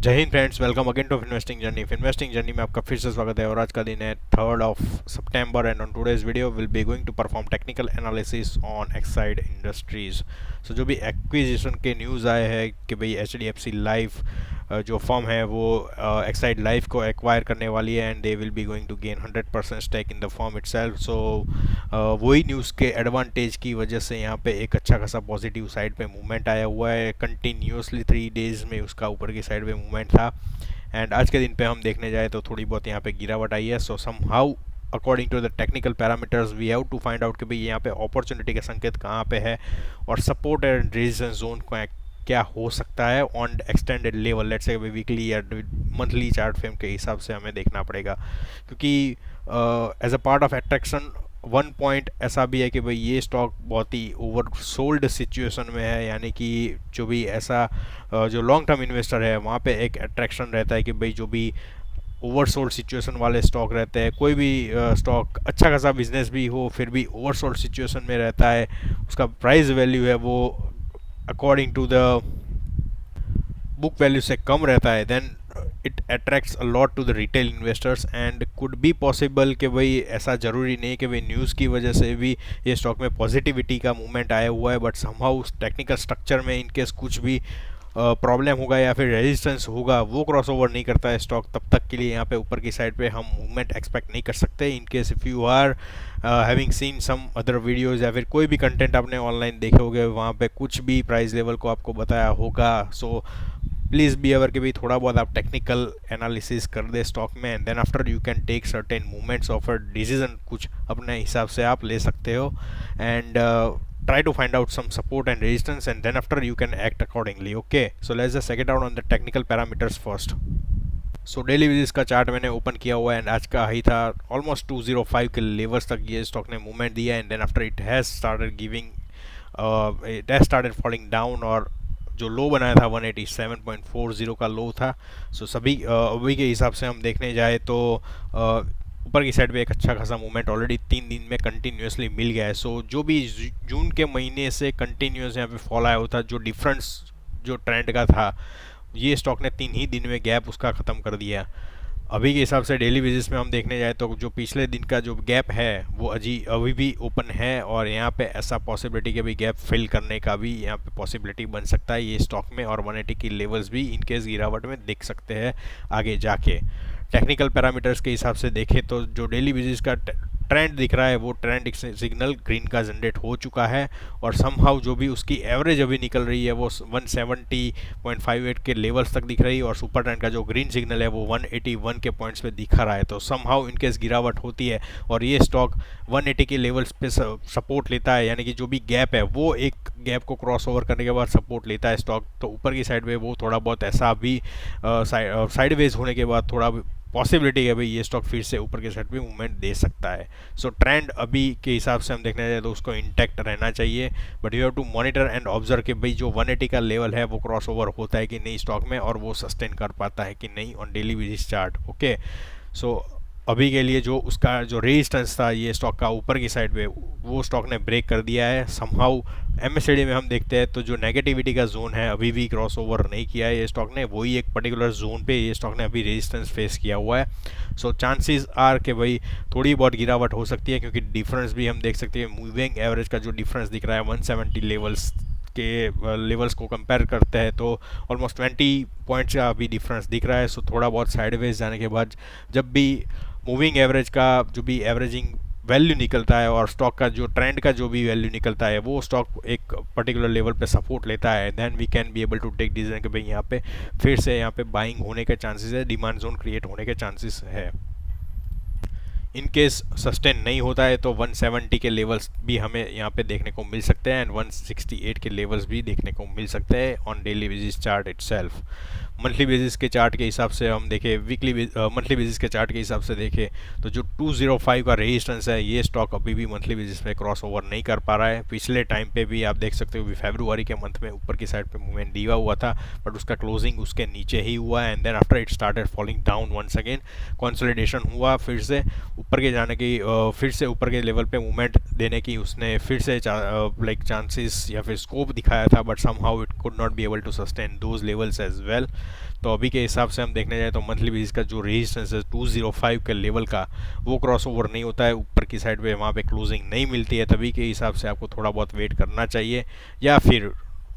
जय हिंद friends, welcome again to investing journey. Investing journey में आपका फिर से स्वागत है और आज का दिन है 3rd of September and on today's video will be going to perform technical analysis on Exide Industries. So जो भी एक्विजिशन के न्यूज़ आए हैं कि भाई HDFC लाइफ जो फर्म है वो एक्साइड लाइफ को एक्वायर करने वाली है and they will be going to gain 100% stake in the firm itself. So वही न्यूज़ के एडवांटेज की वजह से यहाँ पे एक अच्छा खासा पॉजिटिव साइड पे मूवमेंट आया हुआ है। कंटिन्यूसली 3 डेज़ में उसका ऊपर की साइड पे मूवमेंट था एंड आज के दिन पे हम देखने जाए तो थोड़ी बहुत यहाँ पे गिरावट आई है। So somehow according to the technical parameters we have to find out कि भाई यहाँ पे अपॉर्चुनिटी का संकेत कहाँ पे है और सपोर्ट एंड रेजिस्टेंस जोन को क्या हो सकता है on extended level, let's say weekly या मंथली चार्ट फ्रेम के हिसाब से हमें देखना पड़ेगा। क्योंकि as a part of attraction one point ऐसा भी है कि भाई ये स्टॉक बहुत ही ओवर सोल्ड सिचुएशन में है, यानी कि जो भी ऐसा जो लॉन्ग टर्म इन्वेस्टर है वहाँ पे एक अट्रैक्शन रहता है कि भाई जो भी ओवरसोल्ड सिचुएशन वाले स्टॉक रहते हैं, कोई भी स्टॉक अच्छा खासा बिजनेस भी हो फिर भी ओवरसोल्ड सिचुएशन में रहता है, उसका प्राइस वैल्यू है वो according to the book value से कम रहता है, then it attracts a lot to the retail investors and could be possible कि भाई ऐसा ज़रूरी नहीं कि भाई न्यूज़ की वजह से भी ये स्टॉक में पॉजिटिविटी का मूवमेंट आया हुआ है, बट समहाउ उस टेक्निकल स्ट्रक्चर में इनकेस कुछ भी प्रॉब्लम होगा या फिर रेजिस्टेंस होगा वो क्रॉस ओवर नहीं करता है स्टॉक, तब तक के लिए यहाँ पे ऊपर की साइड पे हम मूवमेंट एक्सपेक्ट नहीं कर सकते। In case if you are having seen some other videos या फिर कोई भी कंटेंट आपने ऑनलाइन देखे होंगे वहाँ पे कुछ भी प्राइस लेवल को आपको बताया होगा, सो प्लीज़ बी अवर कि भाई थोड़ा बहुत आप टेक्निकल एनालिसिस कर दे स्टॉक में and then after you can take certain movements of a decision, कुछ अपने हिसाब से आप ले सकते हो and try to find out some support and resistance and then after you can act accordingly. Okay, so let's just check it out on the technical parameters first. So daily basis का chart मैंने open किया हुआ है and आज का high था almost 205 के levels तक ये स्टॉक ने मूवमेंट दिया and then after it has started giving it has started falling down और जो लो बनाया था 187.40 का लो था। सो अभी के हिसाब से हम देखने जाए तो ऊपर की साइड पे एक अच्छा खासा मूवमेंट ऑलरेडी 3 दिन में कंटिन्यूसली मिल गया है। सो जो भी जून के महीने से कंटिन्यूस यहाँ पे फॉल आया होता, जो डिफरेंस जो ट्रेंड का था ये स्टॉक ने 3 ही दिन में गैप उसका ख़त्म कर दिया। अभी के हिसाब से डेली बेसिस में हम देखने जाए तो जो पिछले दिन का जो गैप है वो अभी भी ओपन है और यहाँ पे ऐसा पॉसिबिलिटी कि भी गैप फिल करने का भी यहाँ पे पॉसिबिलिटी बन सकता है ये स्टॉक में और 180 की लेवल्स भी इनकेस गिरावट में देख सकते हैं आगे जाके। टेक्निकल पैरामीटर्स के हिसाब से देखें तो जो डेली बेसिस का ट्रेंड दिख रहा है वो ट्रेंड सिग्नल ग्रीन का जनरेट हो चुका है और समहाउ जो भी उसकी एवरेज अभी निकल रही है वो 170.58 के लेवल्स तक दिख रही है और सुपर ट्रेंड का जो ग्रीन सिग्नल है वो 181 के पॉइंट्स पे दिखा रहा है। तो समहाउ इनकेस गिरावट होती है और ये स्टॉक 180 के लेवल्स पे सपोर्ट लेता है, यानी कि जो भी गैप है वो एक गैप को क्रॉस ओवर करने के बाद सपोर्ट लेता है स्टॉक, तो ऊपर की साइड पे वो थोड़ा बहुत ऐसा भी साइडवेज होने के बाद थोड़ा पॉसिबिलिटी है भाई ये स्टॉक फिर से ऊपर के साइड पे मूवमेंट दे सकता है। सो ट्रेंड अभी के हिसाब से हम देखने जाए तो उसको इंटैक्ट रहना चाहिए, but you have to monitor and observe कि भाई जो 180 का लेवल है वो क्रॉस ओवर होता है कि नहीं स्टॉक में और वो सस्टेन कर पाता है कि नहीं on daily basis chart. Okay, so अभी के लिए जो उसका जो रेजिस्टेंस था ये स्टॉक का ऊपर की साइड पे वो स्टॉक ने ब्रेक कर दिया है। समहाउ MACD में हम देखते हैं तो जो नेगेटिविटी का जोन है अभी भी क्रॉस ओवर नहीं किया है ये स्टॉक ने, वही एक पर्टिकुलर जोन पे ये स्टॉक ने अभी रेजिस्टेंस फेस किया हुआ है। सो चांसेस आर कि भाई थोड़ी बहुत गिरावट हो सकती है क्योंकि डिफरेंस भी हम देख सकते हैं, मूविंग एवरेज का जो डिफरेंस दिख रहा है 170 लेवल्स को कंपेयर करते हैं तो ऑलमोस्ट 20 पॉइंट्स का अभी डिफरेंस दिख रहा है। सो थोड़ा बहुत साइडवेज जाने के बाद जब भी मूविंग एवरेज का जो भी एवरेजिंग वैल्यू निकलता है और स्टॉक का जो ट्रेंड का जो भी वैल्यू निकलता है वो स्टॉक एक पर्टिकुलर लेवल पे सपोर्ट लेता है, then we can be able to take decision कि भाई यहाँ पे फिर से यहाँ पे बाइंग होने के चांसेस है, डिमांड जोन क्रिएट होने के चांसेस है। इन केस सस्टेन नहीं होता है तो 170 के लेवल्स भी हमें यहाँ पे देखने को मिल सकते हैं एंड 168 के लेवल्स भी देखने को मिल सकते हैं on daily basis chart itself. Monthly basis के चार्ट के हिसाब से हम देखें, मंथली बेसिस के चार्ट के हिसाब से देखें तो जो 205 का रेजिस्टेंस है ये स्टॉक अभी भी मंथली बेसिस पे क्रॉस ओवर नहीं कर पा रहा है। पिछले टाइम पे भी आप देख सकते हो फरवरी के मंथ में ऊपर की साइड पे मूवमेंट दिया हुआ था बट उसका क्लोजिंग उसके नीचे ही हुआ and then after it started falling down once again, consolidation हुआ फिर से ऊपर के जाने की, फिर से ऊपर के लेवल पे मूवमेंट देने की उसने फिर से चांसेस या फिर स्कोप दिखाया था but somehow it could not be able to sustain those levels as well. तो अभी के हिसाब से हम देखने जाए तो मंथली बेसिस का जो रेजिस्टेंस है 205 के लेवल का, वो क्रॉस ओवर नहीं होता है, ऊपर की साइड पे वहाँ पे क्लोजिंग नहीं मिलती है, तभी के हिसाब से आपको थोड़ा बहुत वेट करना चाहिए। या फिर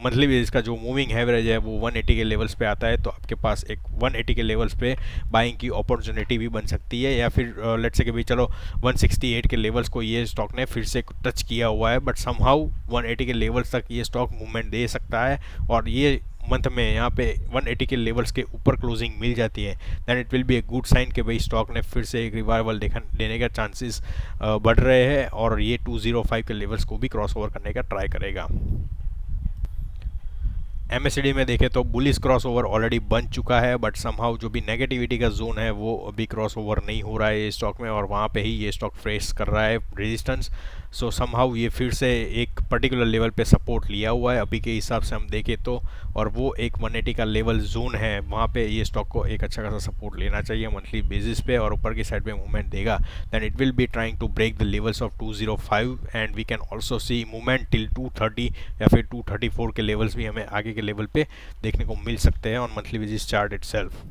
मंथली बेसिस का जो मूविंग एवरेज है वो 180 के लेवल्स पे आता है, तो आपके पास एक 180 के लेवल्स पे बाइंग की अपॉर्चुनिटी भी बन सकती है। या फिर लेट्स से कि भाई चलो 168 के लेवल्स को ये स्टॉक ने फिर से टच किया हुआ है, बट समहाउ 180 के लेवल्स तक ये स्टॉक मूवमेंट दे सकता है, और ये मंथ में यहाँ पे 180 के लेवल्स के ऊपर क्लोजिंग मिल जाती है, then it will be a good sign कि भाई स्टॉक ने फिर से एक रिवाइवल देने का चांसेस बढ़ रहे हैं, और ये 205 के लेवल्स को भी क्रॉस ओवर करने का ट्राई करेगा। MACD में देखें तो बुलिश क्रॉस ओवर ऑलरेडी बन चुका है, बट समहाउ जो भी नेगेटिविटी का जोन है वो अभी क्रॉस ओवर नहीं हो रहा है ये स्टॉक में, और वहाँ पे ही ये स्टॉक फेस कर रहा है रेजिस्टेंस। सो समहाउ ये फिर से एक पर्टिकुलर लेवल पे सपोर्ट लिया हुआ है अभी के हिसाब से हम देखें तो, और वो एक 180 का लेवल जोन है, वहाँ पे ये स्टॉक को एक अच्छा खासा सपोर्ट लेना चाहिए मंथली बेसिस पे, और ऊपर की साइड पे मूवमेंट देगा then it will be trying to break the levels of 205, and we can also see movement till 230 या फिर 234 के लेवल्स भी हमें आगे के लेवल पे देखने को मिल सकते हैं on monthly basis chart itself.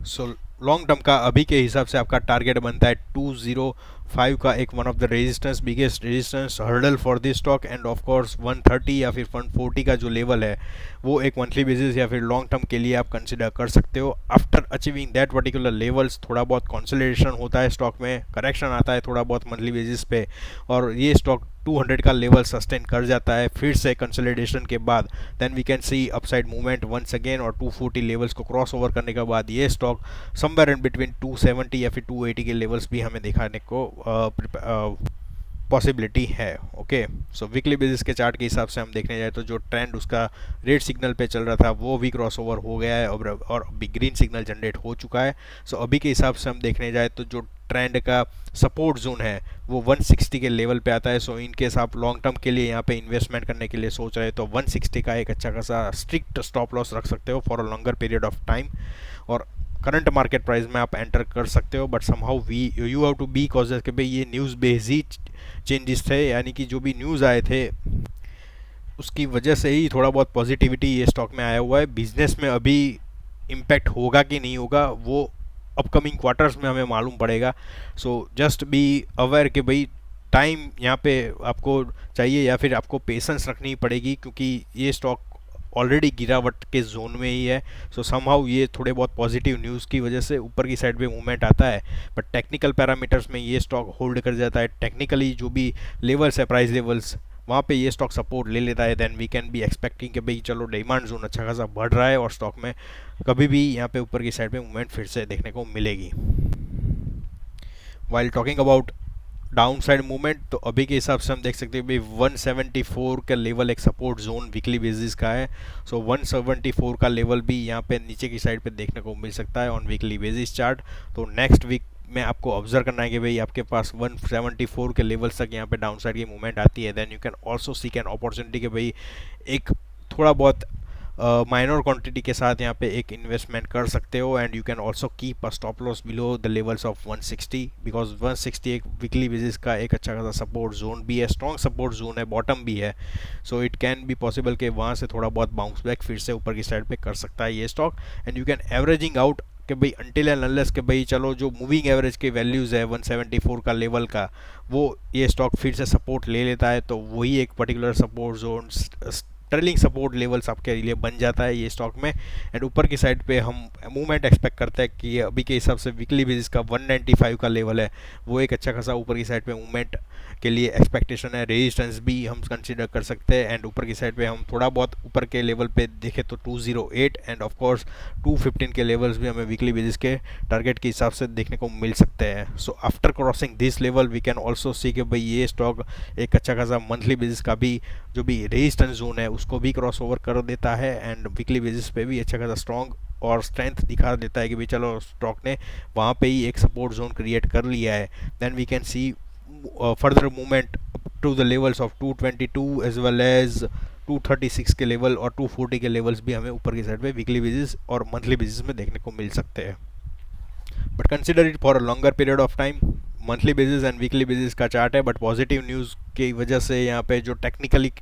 So long term का अभी के हिसाब से आपका टारगेट बनता है 205 का एक one of the resistance, biggest resistance hurdle for this stock, end of course 130 या फिर 140 का जो लेवल है वो एक मंथली बेसिस या फिर लॉन्ग टर्म के लिए आप कंसिडर कर सकते हो। After achieving that particular levels थोड़ा बहुत कंसोलिडेशन होता है स्टॉक में, करेक्शन आता है थोड़ा बहुत मंथली बेसिस पे, और ये स्टॉक 200 का लेवल सस्टेन कर जाता है फिर से कंसोलिडेशन के बाद, then we can see upside movement once again, और 240 लेवल्स को क्रॉस ओवर करने के बाद ये स्टॉक समवेयर इन बिटवीन 270 या फिर 280 के लेवल्स भी हमें दिखाने को पॉसिबिलिटी है। ओके, सो वीकली बेसिस के चार्ट के हिसाब से हम देखने जाए तो जो ट्रेंड उसका रेड सिग्नल पे चल रहा था वो भी क्रॉस ओवर हो गया है, और अभी ग्रीन सिग्नल जनरेट हो चुका है। सो अभी के हिसाब से हम देखने जाए तो जो ट्रेंड का सपोर्ट जोन है वो 160 के लेवल पे आता है। सो इनकेस आप लॉन्ग टर्म के लिए यहाँ पे इन्वेस्टमेंट करने के लिए सोच रहे हैं तो 160 का एक अच्छा खासा स्ट्रिक्ट स्टॉप लॉस रख सकते हो for a longer period of time, और करंट मार्केट प्राइस में आप एंटर कर सकते हो, but somehow you have to be cautious कि भाई ये न्यूज़ बेस्ड ही चेंजेस थे, यानी कि जो भी न्यूज़ आए थे उसकी वजह से ही थोड़ा बहुत पॉजिटिविटी ये स्टॉक में आया हुआ है। बिजनेस में अभी इम्पैक्ट होगा कि नहीं होगा वो अपकमिंग क्वार्टर्स में हमें मालूम पड़ेगा। सो जस्ट बी अवेयर कि भाई टाइम यहाँ पे आपको चाहिए, या फिर आपको पेशेंस रखनी पड़ेगी, क्योंकि ये स्टॉक ऑलरेडी गिरावट के जोन में ही है। सो समहाउ ये थोड़े बहुत पॉजिटिव न्यूज़ की वजह से ऊपर की साइड पे मूवमेंट आता है, बट टेक्निकल पैरामीटर्स में ये स्टॉक होल्ड कर जाता है। टेक्निकली जो भी लेवल्स है, प्राइस लेवल्स, वहाँ पे ये स्टॉक सपोर्ट ले लेता है, then we can be expecting कि भाई चलो डिमांड जोन अच्छा खासा बढ़ रहा है और स्टॉक में कभी भी यहाँ पे ऊपर की साइड पे मूवमेंट फिर से देखने को मिलेगी। While talking about down side movement, तो अभी के हिसाब से हम देख सकते हैं भाई 174 का लेवल एक सपोर्ट जोन वीकली बेसिस का है। सो 174 का लेवल भी यहाँ पे नीचे की साइड पे देखने को मिल सकता है ऑन वीकली बेसिस चार्ट। तो नेक्स्ट वीक में आपको ऑब्जर्व करना है कि भाई आपके पास 174 के लेवल्स तक यहाँ पे डाउन साइड की मूवमेंट आती है, then you can also seek an opportunity कि भाई एक थोड़ा बहुत माइनर क्वांटिटी के साथ यहाँ पे एक इन्वेस्टमेंट कर सकते हो, and you can also keep a stop loss below the levels of 160, because 160 एक वीकली बेसिस का एक अच्छा खासा सपोर्ट जोन भी है, स्ट्रॉन्ग सपोर्ट जोन है, बॉटम भी है। So it can B possible कि वहाँ से थोड़ा बहुत बाउंस बैक फिर से ऊपर की साइड पे कर सकता है ये stock, and you can averaging out कि भाई अनटिल एंड अनलेस कि भाई चलो जो मूविंग एवरेज के वैल्यूज़ है 174 का लेवल का, वो ये स्टॉक फिर से सपोर्ट ले लेता है, तो वही एक particular support zone trailing support levels आपके लिए बन जाता है ये स्टॉक में। एंड ऊपर की साइड पे हम मूवमेंट एक्सपेक्ट करते हैं कि अभी के हिसाब से वीकली बेसिस का 195 का लेवल है, वो एक अच्छा खासा ऊपर की साइड पे मूवमेंट के लिए एक्सपेक्टेशन है। रेजिस्टेंस भी हम कंसीडर कर सकते हैं, एंड ऊपर की साइड पे हम थोड़ा बहुत ऊपर के लेवल पे देखें तो 208 एंड ऑफ कोर्स 215 के लेवल्स भी हमें वीकली बेसिस के टारगेट के हिसाब से देखने को मिल सकते हैं। So after crossing this level we can also see कि भाई ये स्टॉक एक अच्छा खासा मंथली बेसिस का भी जो भी रेजिस्टेंस जोन है उसको भी क्रॉस ओवर कर देता है, एंड वीकली बेसिस पे भी अच्छा खासा स्ट्रॉन्ग और स्ट्रेंथ दिखा देता है कि भाई चलो स्टॉक ने वहाँ पे ही एक सपोर्ट जोन क्रिएट कर लिया है। Then we can see further movement to the levels of 222 as well as 236 के लेवल और 240 के लेवल्स भी हमें ऊपर की साइड पे वीकली बेसिस और मंथली बेसिस में देखने को मिल सकते हैं, but consider it for a longer period of time. Monthly basis and weekly basis का चार्ट है, बट पॉजिटिव न्यूज़ की वजह से यहाँ पे जो टेक्निकली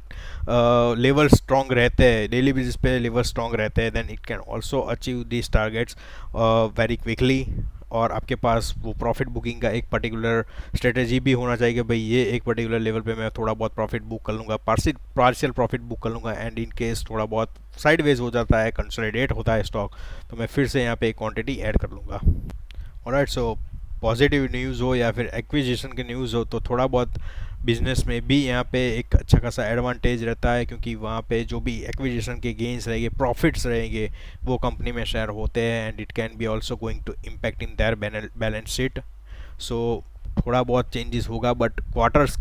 लेवल स्ट्रॉन्ग रहते हैं, डेली बेसिस पे लेवल स्ट्रॉन्ग रहते हैं, then it can also achieve this targets very quickly. और आपके पास वो प्रॉफिट बुकिंग का एक पर्टिकुलर स्ट्रेटेजी भी होना चाहिए कि भाई ये एक पर्टिकुलर लेवल पे मैं थोड़ा बहुत प्रॉफिट बुक कर लूँगा, पार्शियल प्रॉफिट बुक कर लूँगा, एंड इन केस थोड़ा बहुत साइडवेज हो जाता है, कंसोलिडेट होता है स्टॉक, तो मैं फिर से यहाँ पे एक क्वांटिटी ऐड कर लूँगा। ऑलराइट, सो पॉजिटिव न्यूज़ हो या फिर एक्विजिशन की न्यूज़ हो, तो थोड़ा बहुत बिजनेस में भी यहाँ पे एक अच्छा खासा एडवांटेज रहता है, क्योंकि वहाँ पे जो भी एक्विजिशन के गेंस रहेंगे, प्रॉफिट्स रहेंगे, वो कंपनी में शेयर होते हैं, and it can be also going to impact in their balance sheet. So थोड़ा बहुत चेंजेस होगा, बट क्वार्टर्स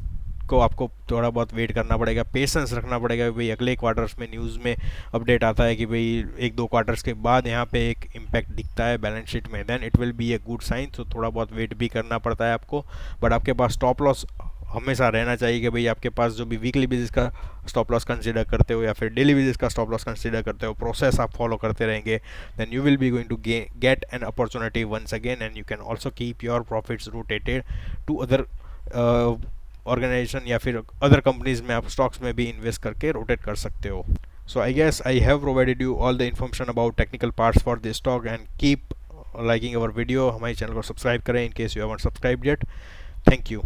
को आपको थोड़ा बहुत वेट करना पड़ेगा, पेशेंस रखना पड़ेगा। भाई अगले क्वार्टर्स में न्यूज़ में अपडेट आता है कि भाई एक दो क्वार्टर्स के बाद यहाँ पे एक इम्पैक्ट दिखता है बैलेंस शीट में, then it will be a good sign. तो थोड़ा बहुत वेट भी करना पड़ता है आपको, बट आपके पास स्टॉप लॉस हमेशा रहना चाहिए कि भाई आपके पास जो भी वीकली बेसिस का स्टॉप लॉस कंसीडर करते हो या फिर डेली बेसिस का स्टॉप लॉस कंसीडर करते हो, प्रोसेस आप फॉलो करते रहेंगे, then you will be going to get an opportunity once again, and you can also keep your profits rotated to other organisation या फिर अदर कंपनीज में आप स्टॉक्स में भी इन्वेस्ट करके रोटेट कर सकते हो। So I guess I have provided you all the information about technical parts for this stock, and keep liking our video. हमारे चैनल को सब्सक्राइब करें in case you haven't subscribed yet. Thank you.